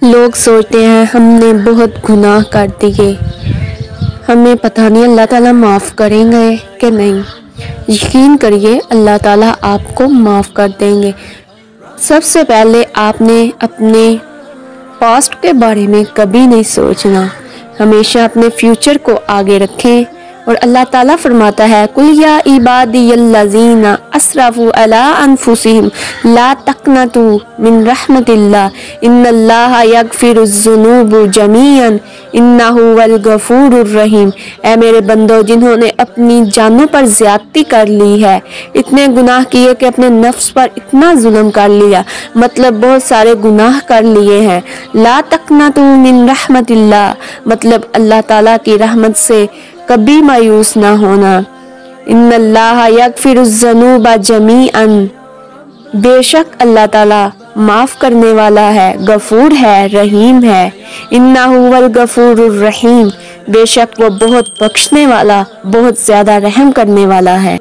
لوگ سوچتے ہیں ہم نے بہت گناہ کر دیے، ہمیں پتہ نہیں اللہ تعالیٰ معاف کریں گے کہ نہیں۔ یقین کریے اللہ تعالیٰ آپ کو معاف کر دیں گے۔ سب سے پہلے آپ نے اپنے پاسٹ کے بارے میں کبھی نہیں سوچنا، ہمیشہ اپنے فیوچر کو آگے رکھیں۔ اور اللہ تعالیٰ فرماتا ہے قُلْ يَا عِبَادِيَ الَّذِينَ أَسْرَفُوا عَلَىٰ أَنفُسِهِمْ لَا تَقْنَطُوا مِنْ رَحْمَةِ اللَّهِ إِنَّ اللَّهَ يَغْفِرُ الذُّنُوبَ جَمِيعًا إِنَّهُ هُوَ الْغَفُورُ الرَّحِيمُ۔ اے میرے بندو جنہوں نے اپنی جانوں پر زیادتی کر لی ہے، اتنے گناہ کیے کہ اپنے نفس پر اتنا ظلم کر لیا، مطلب بہت سارے گناہ کر لیے ہیں۔ لا تقنطوا من رحمت اللہ، مطلب اللہ تعالیٰ کی رحمت سے کبھی مایوس نہ ہونا۔ ان اللہ یغفر الذنوب جمیعا، بے شک اللہ تعالیٰ معاف کرنے والا ہے، غفور ہے، رحیم ہے۔ انہ هو الغفور الرحیم، بے شک وہ بہت بخشنے والا، بہت زیادہ رحم کرنے والا ہے۔